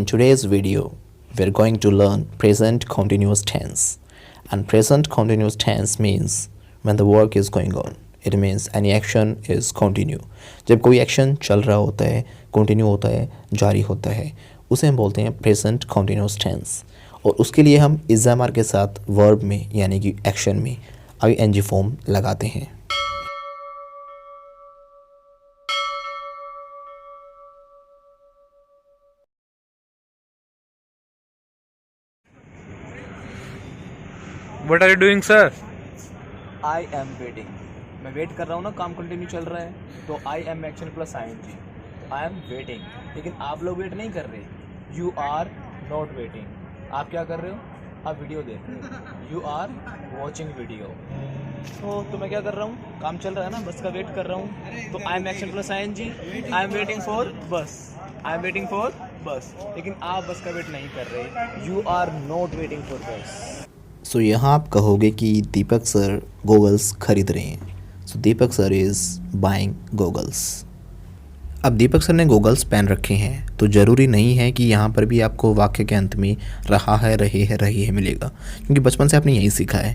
today's video, we're going to learn present continuous tense. And present continuous tense means when the work is going on. It means any action is continue. जब कोई action चल रहा होता है, continue होता है, जारी होता है, उसे हम बोलते हैं प्रेजेंट कंटिन्यूस टेंस। और उसके लिए हम इज़ामार के साथ वर्ब में यानी कि एक्शन में ing फॉर्म लगाते हैं। What are you doing, sir? I am waiting. मैं वेट कर रहा हूँ ना, काम कंटिन्यू चल रहा है तो I am action plus I N G, तो आई एम वेटिंग। लेकिन आप लोग वेट नहीं कर रहे, यू आर नॉट वेटिंग। आप क्या कर रहे हो? आप वीडियो देख रहे हो, यू आर वॉचिंग वीडियो। तो मैं क्या कर रहा हूँ, काम चल रहा है ना, बस का वेट कर रहा हूँ, तो I am action plus I N G, I am waiting for bus, I am waiting for बस। लेकिन आप बस का वेट नहीं कर रहे, you are not waiting for bus. So यहाँ आप कहोगे कि दीपक सर गॉगल्स खरीद रहे हैं। सो दीपक सर इज़ बाइंग गॉगल्स। अब दीपक सर ने गॉगल्स पहन रखे हैं तो ज़रूरी नहीं है कि यहाँ पर भी आपको वाक्य के अंत में रहा है, रही है, रही है मिलेगा, क्योंकि बचपन से आपने यही सीखा है।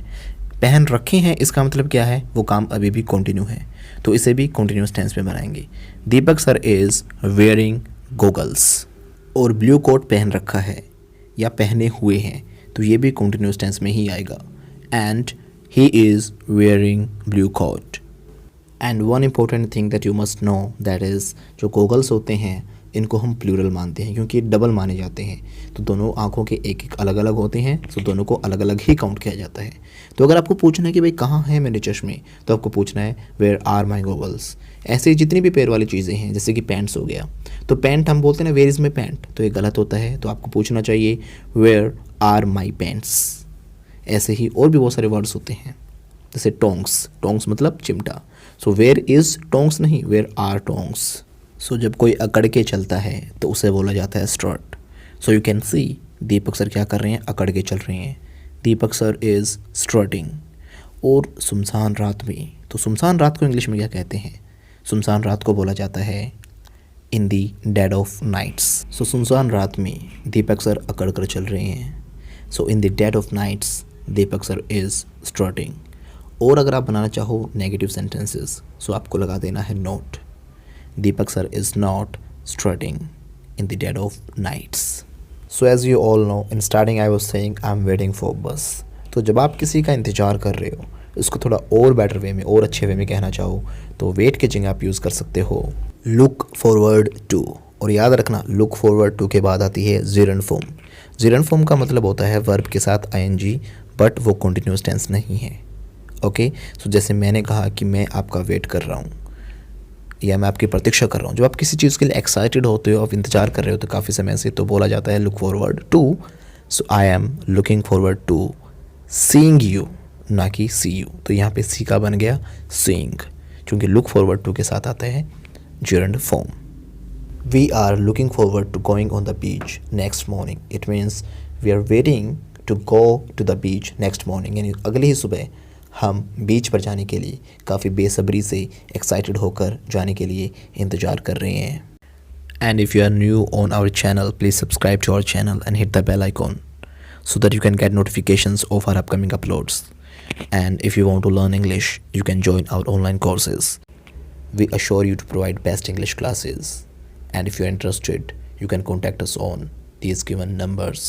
पहन रखे हैं इसका मतलब क्या है, वो काम अभी भी कंटिन्यू है, तो इसे भी कंटिन्यूस टेंस में बनाएंगे। दीपक सर इज़ वेयरिंग गॉगल्स। और ब्लू कोट पहन रखा है या पहने हुए हैं, तो ये भी कंटिन्यूस टेंस में ही आएगा। And he is wearing blue coat. And one important thing that you must know that is, जो गॉगल्स होते हैं इनको हम प्लूरल मानते हैं क्योंकि डबल माने जाते हैं। तो दोनों आँखों के एक एक अलग अलग होते हैं, तो दोनों को अलग अलग ही काउंट किया जाता है। तो अगर आपको पूछना है कि भाई कहाँ है मेरे चश्मे, तो आपको पूछना है वेयर आर माई गॉगल्स। ऐसे जितनी भी पैर वाली चीज़ें हैं, जैसे कि पैंट्स हो गया, तो पैंट हम बोलते हैं ना वेयर इज़ माई पैंट, तो ये गलत होता है। तो आपको पूछना चाहिए वेयर आर माई पैंट्स। ऐसे ही और भी बहुत सारे वर्ड्स होते हैं, जैसे टोंग्स। टोंग्स मतलब चिमटा। सो वेयर इज़ टोंग्स नहीं, वेयर आर टोंग्स। सो जब कोई अकड़ के चलता है तो उसे बोला जाता है strut. So you can see Deepak sir क्या कर रहे हैं, अकड़ के चल रहे हैं। दीपक सर इज़ स्ट्रटिंग। और सुनसान रात में, तो सुनसान रात को इंग्लिश में क्या कहते हैं? सुनसान रात को बोला जाता है इन दी डेड ऑफ नाइट्स। सो सुनसान रात में दीपक सर अकड़ कर चल रहे हैं। So in the dead of nights Deepak sir is strutting. और अगर आप बनाना चाहो नेगेटिव सेंटेंसेस, सो आपको लगा देना है note. Deepak sir is not strutting in the dead of nights. So as you all know, in starting I was saying I'm waiting for bus. तो जब आप किसी का इंतज़ार कर रहे हो, इसको थोड़ा और बेटर वे में और अच्छे वे में कहना चाहो तो वेट की जगह आप यूज़ कर सकते हो लुक फॉरवर्ड टू। और याद रखना, लुक फॉरवर्ड टू के बाद आती है जिरन फॉर्म। जिरन फॉर्म का मतलब होता है वर्ब के साथ ing, बट वो कंटिन्यूस टेंस नहीं है। ओके, सो जैसे मैंने कहा कि मैं आपका वेट कर रहा हूँ या मैं आपकी प्रतीक्षा कर रहा हूँ। जब आप किसी चीज़ के लिए एक्साइटेड होते हो, आप इंतज़ार कर रहे हो तो काफ़ी समय से, तो बोला जाता है look forward to. So I am looking forward to seeing you, ना कि सी यू। तो यहाँ पे सी का बन गया सीइंग, क्योंकि लुक फॉरवर्ड टू के साथ आता है gerund form. We are looking forward to going on the beach next morning. It means we are waiting to go to the beach next morning, यानी अगली ही सुबह हम बीच पर जाने के लिए काफ़ी बेसब्री से एक्साइटेड होकर जाने के लिए इंतज़ार कर रहे हैं। And if you are new on our channel, please subscribe to our channel and hit the bell icon so that you can get notifications of our upcoming uploads. And if you want to learn English, you can join our online courses. We assure you to provide best English classes. And if you are interested, you can contact us on these given numbers.